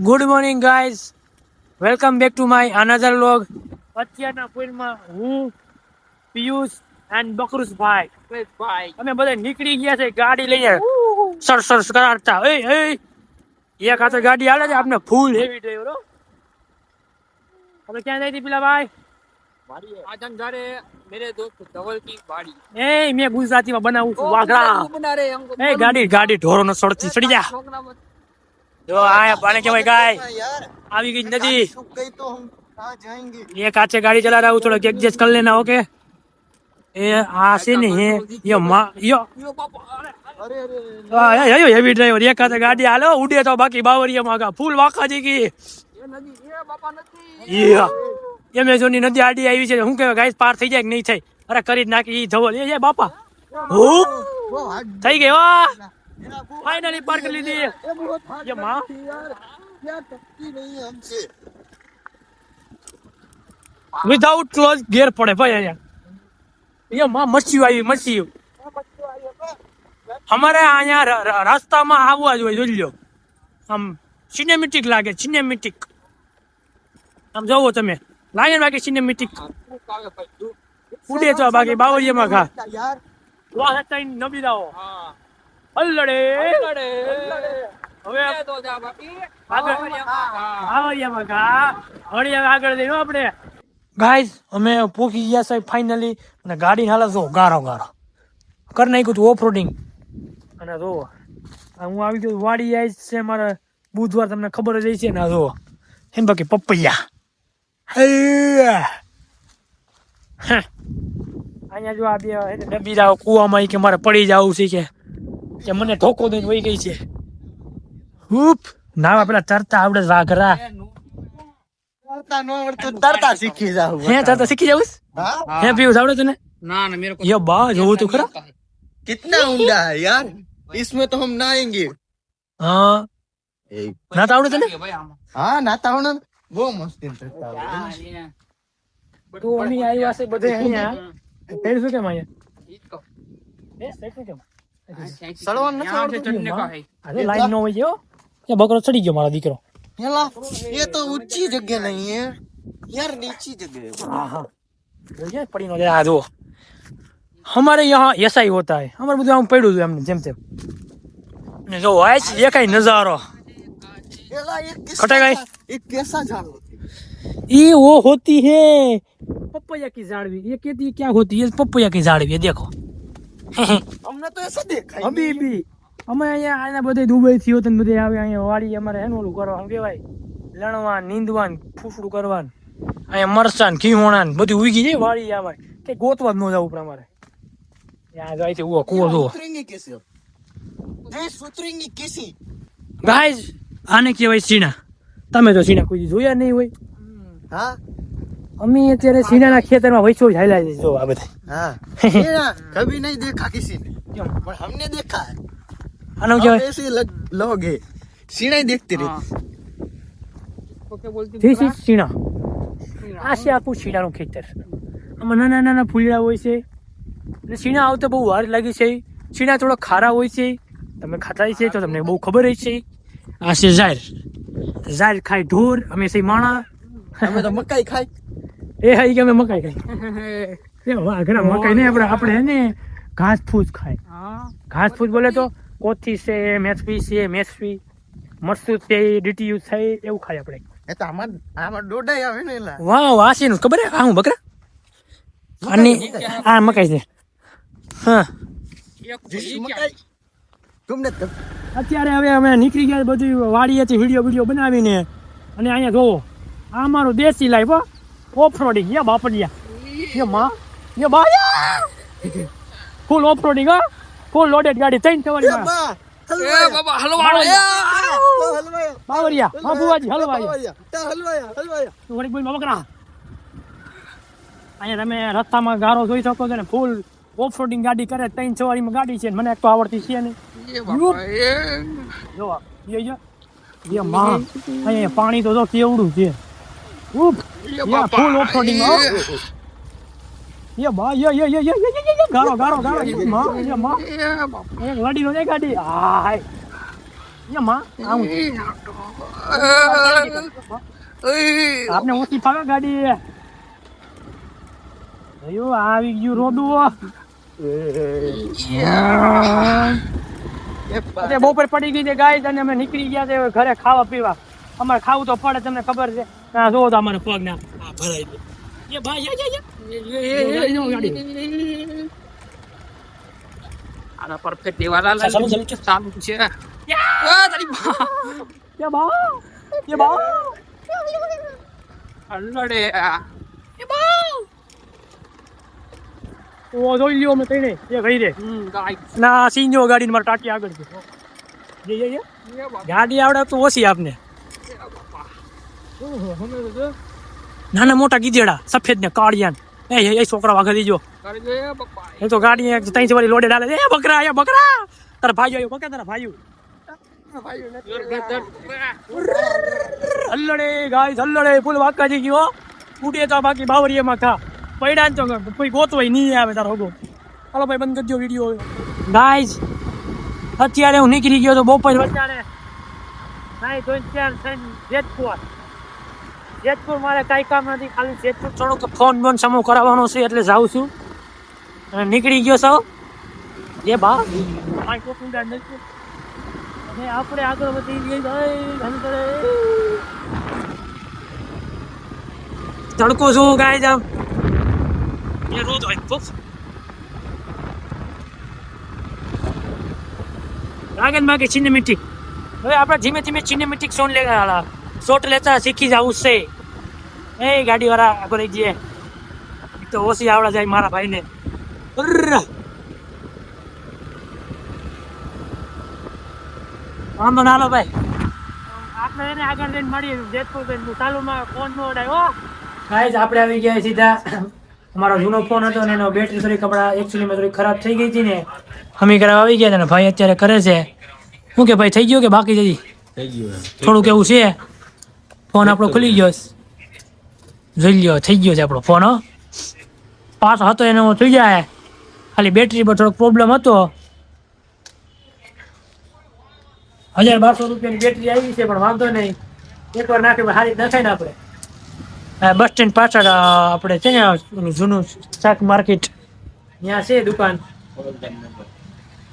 Good morning guys, welcome back to my another vlog. અત્યારના પોઈન્ટમાં હું Piyush and બકરુસભાઈ અમે બધા નીકળી ગયા છે ગાડી લઈને સર સર કરાડતા. એક હાથે ગાડી હાલે છે, આપણે ફૂલ હેવી ડ્રાઈવર હો. હવે ક્યાં જાય પેલા ભાઈ? મેં ગુજરાતીમાં બનાવું છું વાઘરા. ગાડી ઢોરો નો સડી જા. જો આયા પાણી કેવાય ગાય આવી ગઈ નદી. ये काचे गाड़ी चला रहा हूँ, थोड़ा एडजस्ट कर लेना. ओके ये आसे नहीं है ये हेवी ड्राइवर. ये काचे गाड़ी हालो उड़े तो बाकी बावरिया मागा फूल वाका जी की ये मैं जो नदी आडी आई છે. હું કહેવાય ગાઈસ પાર થઈ જાય કે નહીં થાય? અરે કરી જ નાખી ધવલ. એ બાપા થઈ ગયો, ફાઇનલી પાર કરી લીધી. ये मां વિધાઉટ ક્લોઝ ગેર પડે ભાઈ અહીંયા. ये मां મચ્છી આવી મચ્છી. અમારે અહીંયા રસ્તામાં આવવા જ હોય. જોઈ લો આમ સિનેમેટિક લાગે, સિનેમેટિક. આમ જોવો તમે લાગે બાકી સિનેમેટિક ઉડે તો બાકી બાવળિયામાં ઘા વાહ હતા નબી દાઓ અલ્લડે હવે બાવળિયામાં ઘા હળિયા આગળ જઈએ આપણે. ગાઈઝ અમે પોકી ગયા સાહેબ ફાઇનલી, અને ગાડી હાલે જો ગારો ગારો કરી નાખ્યું હતું ઓફ રોડિંગ. અને જો હું આવી ગયો વાડી આવી છે મારે બુધવાર, તમને ખબર જ છે ને. જો એમ બાકી પપૈયા અહીંયા જો આ બે ડબ્બી જાવ કુવામાં કે મારે પડી જવું છે કે મને ઠોકો દઈને વહી ગઈ છે. હુપ નાવા પેલા તરતા આવડે વાઘરા. તરતા શીખી જાવ. હે તરતા શીખી જાવ? હે પીવું આવડે તને? ना मेरे को ये बा जो तो खरा कितना ऊंडा है यार, इसमें तो हम नहाएंगे. हाँ ना आवड़े तने? हाँ नाता हूं ना, वो मस्ती करता है. તો અમે આવ્યા છે બધે અહીંયા. ફેર શું કેમ અહીંયા? કેમ सड़वन न चढ़ने का है. અરે લાઈન નો હોય જો એ બકરો ચડી ગયો મારો દીકરો. हेला ये तो ऊंची जगह नहीं है यार, नीची जगह है. हाँ हाँ ये पड़ी नो आ दो. हमारे यहाँ ऐसा ही होता है. हमारे બધું આમ પડ્યું છે એમને જેમ તેમ. ને જો આય છે એ કઈ નજારો हेला ये कटे गए? एक कैसा झाड़ होती है? ये वो होती है पपैया की झाड़वी. ये कहती है क्या होती है? पपैया की झाड़वी है. देखो हमने तो ऐसा देखा ही અભી બી અમે અહીંયા આના બધે દુબઈ થી હોત ને બધે આવે અહીંયા વાડી અમારે હેનું ઓલું કરવા શું કહેવાય લણવા નીંદવાન ફૂફડું કરવાનું અહીંયા મરચાં ઘીહોણા બધું ઉગી જાય વાડી આવે કે ગોતવા જ ન જવું પડે અમારે. ત્યાં જાય છે ઉવો કૂવો જુઓ. उतरेंगे कैसे? देश उतरेंगे कैसे? ગાઈઝ આને કહેવાય સીણા. તમે તો સીણા કોઈ જોયા નહીં હોય. हाँ અમે અત્યારે સીણાના ખેતરમાં વૈસો જ હાલ્યા છે. જો આ બધા हाँ ये कभी नहीं देखा किसी ने, पर हमने देखा है. આનું हम કહેવાય ऐसे लोग हैं, सीढ़ी देखते रहते. ધીસ ઇઝ સીણા. આ છે આપણું સીણાનું ખેતર. આમાં નાના નાના ફૂલડા હોય છે. અને સીણા આવતા બહુ વાર લાગે છે. સીણા થોડા ખારા હોય છે. તમે ખાતા છે તો તમને બહુ ખબર જ છે. આ છે ઝાર. ઝાર ખાય ઢોર, અમે છે માણા. हमें तो मकाई खाई. એ હાઈ કે અમે મકાઈ ખાઈ. વાહ ઘણા મકાઈ નહીં, આપણે હે ને ઘાસ ફૂસ ખાય. ઘાસ ફૂસ બોલે તો કોથી છે, મેથવી છે, મેથવી મરસું છે, ડીટીયુ છે, એવું ખાય આપણે. એ તો આમાં ડોડાઈ આવે ને એલા. વાહ વાસી નું ખબર હે? આ હું બકરા આની આ મકાઈ છે. હા મકાઈ तुमने અત્યારે હવે અમે નીકળી ગયા બધું વાડીએથી વિડીયો બનાવીને. અને અહીંયા જોવો આ અમારું દેશી લાઈફ ઓફ રોડિંગ. યા બાપડિયા યે માં યે બાયા ફૂલ ઓફ રોડિંગ. હા ફૂલ લોડેડ ગાડી ત્રણ સવારી बाबा हलवाया બાવરિયા હા બુવાજી હલવાયા हलवाया વળી બોલ બકરા. અહીંયા તમે રસ્તામાં ગારો જોઈ શકો છો ને. ફૂલ ઓફ રોડિંગ ગાડી કરે. ત્રણ સવારીમાં ગાડી છે. મને એક તો આવડતી છે નહીં. જો યે માં અહીંયા પાણી તો જો કેવડું છે. ફૂલ ઓફ રોડિંગ. યે બા યે ગારો ગારો ગારો. યે માં એક ગાડી નો ગાડી. હાય ये माँ आऊँ आपने ओછી ફાવે ગાડી અયો આવી ગયું રોડું અરે બપોર પડી ગઈ છે ગાય અને અમે નીકળી ગયા છે ઘરે ખાવા પીવા અમારે ખાવું તો પડે તમને ખબર છે હા જોવો તો અમારે પગ ના ભરાઈ દે એ ભાઈ ગાડી આના પરફેક્ટ દેવાલા ચાલુ ચાલુ છે ये बाओ અલ્લડે ઓ જોઈ લ્યો મેં તઈને એ ગઈ રે ગાય ના સીંજો ગાડી મારા ટાટી આગળ છે ગાડી આવડે તો ઓછી આપને નાના મોટા ગીજેડા સફેદ ને કાળિયા એ છોકરા વાગે દીજો કરી દે બપ્પા એ તો ગાડી એક ત્રણ વાળી લોડે ડાલે એ બકરા તારા ભાઈઓ આવ્યો બકરા તારા ભાઈઓ હલ્લડે ગાય હલ્લડે ફૂલ વાકાજી ગયો ઉડે તો બાકી બાવરીએમાં ખા પૈડા તો કોઈ ગોતવાય નહીં આવે તારો હોગો હાલો ભાઈ બંધ કરજો વિડીયો ગાઈઝ અત્યારે હું નીકળી ગયો તો બપોર વચાણે નાઈ તો જેતપુર મારે કાંઈ કામ નથી ખાલી જેતપુર થોડોક ફોન બોન સમૂહ કરાવવાનો છે એટલે જાઉં છું અને નીકળી ગયો સૌ એ બા અને આપણે આગળ વધી ગઈ ભાઈ તડકો શું ગાય જામ એ રોજ હોય તો રાગન માં કે સિનેમેટિક હવે આપણે ધીમે ધીમે સિનેમેટિક શોટ લેતા શીખી જવું છે એ ગાડી વાળા આગળ રહી જઈએ તો ઓછી આવડા જાય મારા ભાઈને વાંધો ના લો ભાઈ આપણે એને આગળ લઈને મળીએ જેતપુર ચાલુમાં ફોન નો ઉડાય ગાઈસ આપણે આવી ગયા સીધા અમારો જૂનો ફોન હતો ને એનો બેટરી થોડી કપડા એકચ્યુઅલી થોડી ખરાબ થઈ ગઈ હતી ને અમે કરાવવા આવી ગયા ને ભાઈ અત્યારે કરે છે શું કે ભાઈ થઈ ગયો કે બાકી જઈ થઈ ગયું થોડુંક એવું છે ફોન આપણો ખુલી ગયો જોઈ લ્યો થઈ ગયો છે આપણો ફોન પાસ હતો એનો થઈ જાય ખાલી બેટરી પર થોડોક પ્રોબ્લેમ હતો 1200 રૂપિયાની બેટરી આવી છે પણ વાંધો નહીં એકવાર નાખી સારી નખાય ને આપણે બસ સ્ટેન્ડ પાછળ આપણે છે ને જૂનું શાક માર્કેટ ત્યાં છે દુકાન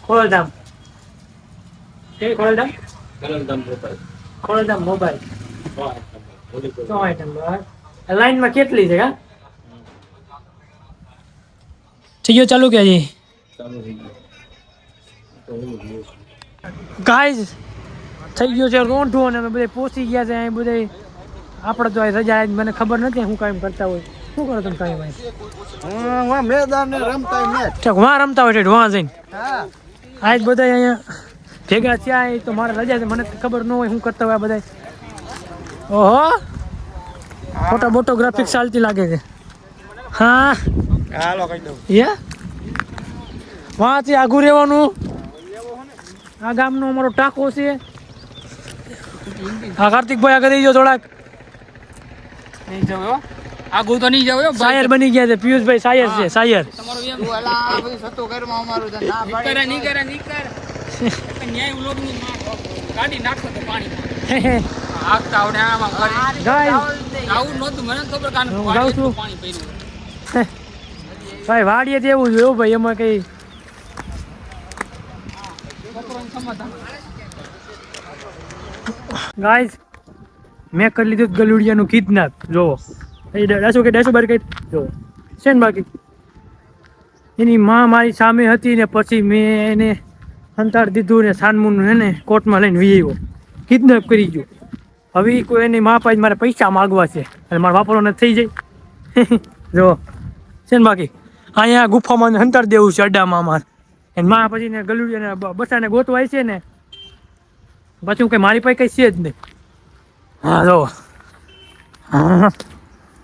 ખોડલધામ કેવી ખોડલધામ મોબાઈલ લાઈનમાં કેટલી છે થઈ ગયો ચાલુ કે હજી ગાઈઝ થઈ ગયો છે રોંઢું અને અમે બધે પહોંચી ગયા છે અહીં બધે આપણે તો રજા મને ખબર નથી શું કામ કરતા હોય શું કરો તમે કાંઈ ભાઈ મેદાન રમતા મેચ વાં રમતા હોય વાં જઈને હા આજ બધા અહીંયા ભેગા થયા તો મારે રજા છે મને ખબર ન હોય શું કરતા હોય બધા ઓહો ફોટોગ્રાફિક ચાલતી લાગે છે હા હાલો કહી દઉં વાંથી આઘું રહેવાનું આ ગામનો અમારો ટાંકો છે હા કાર્તિકભાઈ આગળ જઈ થોડાક નહીં જાવ આગળ તો નહીં જાવ શાયર બની ગયા છે પિયુષભાઈ શાયર છે શાયર તમારું એમ વાલા આ બધું સતો ઘરમાં અમારું છે ના પાડે નહીં કરે ન્યાય ઉલોકની ગાડી નાખો તો પાણીમાં આગતા આવડે આમાં કરી ગાઈસ આવું નહોતું મને ખબર કાન હું જાઉં છું. પાણી પીરું ભાઈ વાડીએ જ એવું જોયું ભાઈ એમાં કઈ ગાઈસ મેં કરી લીધું ગલુડિયાનું કિડનેપ જોવો એ ડાસો બાર કઈ જોવો છે ને બાકી એની માં મારી સામે હતી ને પછી મેં એને સંતાડ દીધું ને સાનમુનું હે ને કોર્ટમાં લઈને વી આવ્યો કિડનેપ કરી ગયો હવે કોઈ એની મા પાસે મારે પૈસા માગવા છે અને મારા વાપરવાને થઈ જાય જો છે ને બાકી અહીંયા ગુફામાં સંતાડ દેવું છે અડ્ડામાં અમારે એને મા પછી ને ગલુડિયાને બસાને ગોતવાય છે ને પછી કંઈ મારી પાસે કંઈ છે જ નહીં હા જો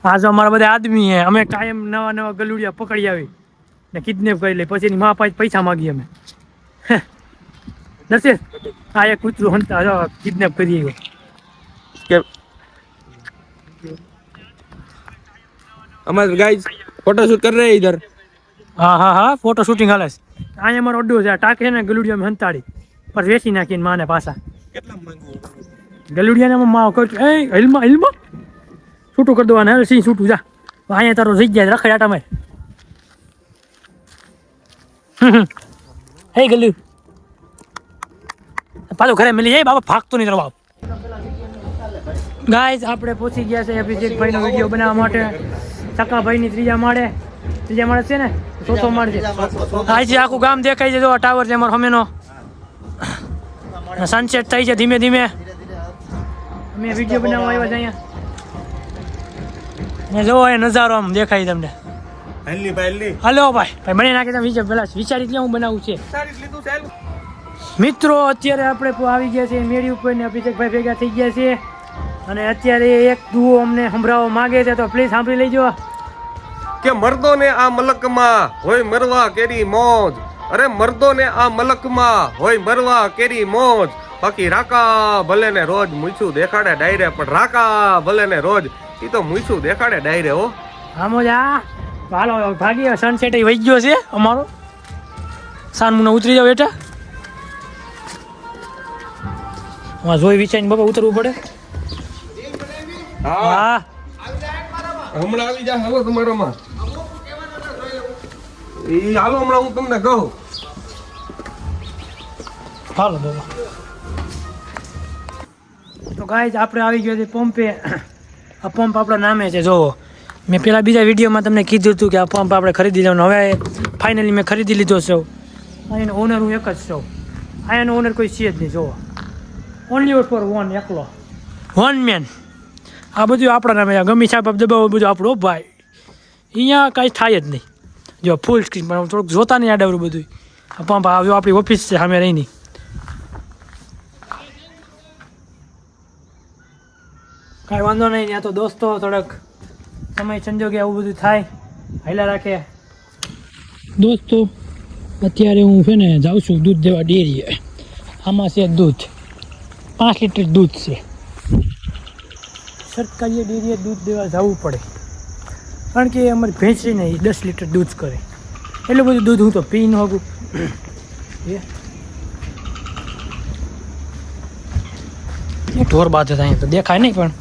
આ જો અમારા બધા આદમી હે અમે કાયમ નવા નવા ગલુડિયા પકડી આવી ને કિડનેપ કરી લઈ પછી એની મા પાસે પૈસા માગીએ અમે નરસિંહ આ એક કૂતરું હંતા જો કિડનેપ કરી ગયો हमारे गाइस फोटो शूट कर रहे हैं इधर હા ફોટો શૂટિંગ હાલે છે અહીંયા અમારો અડ્ડો છે આ ટાંકી છે ને ગલુડિયામાં હંતાડી પછી વેચી નાખીને માને પાછા ગલુડિયાને માવ કર એ હિલમાં છૂટું કરી દેવાના હાલ સિંહ છૂટું જા અહીંયા તારો જગ્યા રખાય આટામાં હે ગલુ પાછો ઘરે મળી જાય બાબા ભાગતો નહીં તારો બાપ ગાઈઝ આપણે પહોંચી ગયા છે અભિષેકભાઈનો વિડીયો બનાવવા માટે સકાભાઈની ત્રીજા માળે છે ને ચોથો માળ છે આજે આખું ગામ દેખાય છે જો ટાવર છે અમારો હમેનો સનસેટ થાય છે ધીમે ધીમે અમે વિડીયો બનાવવા આવ્યા છે અહીંયા ને જો એ નજારો આમ દેખાય તમને હલો ભાઈ મને નાખી તમે પેલા વિચારી લે હું બનાવું છે મિત્રો અત્યારે આપણે આવી ગયા છે મેળી ઉપર ને અભિષેકભાઈ ભેગા થઈ ગયા છે અને અત્યારે એક દુઓ અમને સંભળાવવા માંગે છે તો પ્લીઝ સાંભળી લેજો કે મર્દોને આ મલકમાં હોય મરવા કેરી મોજ અરે મર્દોને આ મલકમાં હોય મરવા કેરી મોજ બાકી રાકા ભલે ને રોજ મૂછું દેખાડે ડાયરે પણ રાકા ભલે ને રોજ એ તો મૂછું દેખાડે ડાયરે હો આમો જા હાલો ભાગી સનસેટ વહી ગયો છે અમારો સાનમુના ઉતરી જાવ બેટા જોઈ વિચારીને બાબા ઉતરવું પડે હા હમણાં આવી જા હાલો તમારામાં એ હાલો હમણાં હું તમને કહું હાલો બાબા તો ગાઈઝ આપણે આવી ગયો છે પંપે આ પંપ આપણા નામે છે જોવો મેં પેલા બીજા વિડીયોમાં તમને કીધું હતું કે આ પંપ આપણે ખરીદી લેવાનો હવે ફાઇનલી મેં ખરીદી લીધો છે અહીંનો ઓનર હું એક જ છું અહીંયાનો ઓનર કોઈ છે જ નહીં જોવો ઓનલી ફોર વન એકલો વન મેન આ બધું આપણા નામે ગમી સાહેબ દબાવો બધું આપણું ભાઈ અહીંયા કાંઈ થાય જ નહીં જો ફૂલ સ્ક્રીન પણ થોડુંક જોતા નહીં આડાવરું બધું આ પંપ આવ્યો આપણી ઓફિસ છે સામે રહીની કાંઈ વાંધો નહીં ત્યાં તો દોસ્તો થોડોક સમય સંજોગે આવું બધું થાય હાઈલા રાખે દોસ્તો અત્યારે હું છે ને જાઉં છું દૂધ દેવા ડેરીએ આમાં છે દૂધ 5 લીટર દૂધ છે સરકારી ડેરીએ દૂધ દેવા જવું પડે કારણ કે અમારી ભેંસ છે ને એ 10 લીટર દૂધ કરે એટલું બધું દૂધ હું તો પી ન શકું એ ઢોર બાદ અહીંયા તો દેખાય નહીં પણ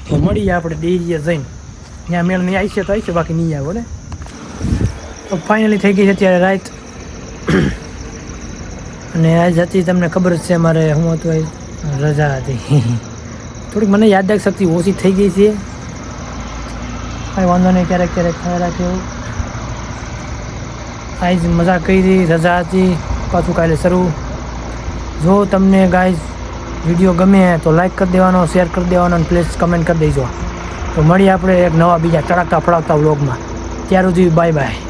તો મળીએ આપણે ડેરીએ જઈને ત્યાં મેળ નહીં આવી છે તો આવી છે બાકી નહીં આવો ને તો ફાઇનલી થઈ ગઈ છે અત્યારે રાત અને આજ હતી તમને ખબર જ છે મારે હું હતું રજા હતી થોડીક મને યાદદાસ્ત શક્તિ ઓછી થઈ ગઈ છે કાંઈ વાંધો નહીં ક્યારેક થયા રાખે એવું આજ મજા કરી રજા હતી પાછું કાલે શરૂ જો તમને ગાઈઝ વિડીયો ગમે તો લાઈક કરી દેવાનો શેર કરી દેવાનો અને પ્લીઝ કમેન્ટ કરી દેજો તો મળીએ આપણે એક નવા બીજા તડાકતા ફડાકતા વ્લોગમાં ત્યાર સુધી બાય બાય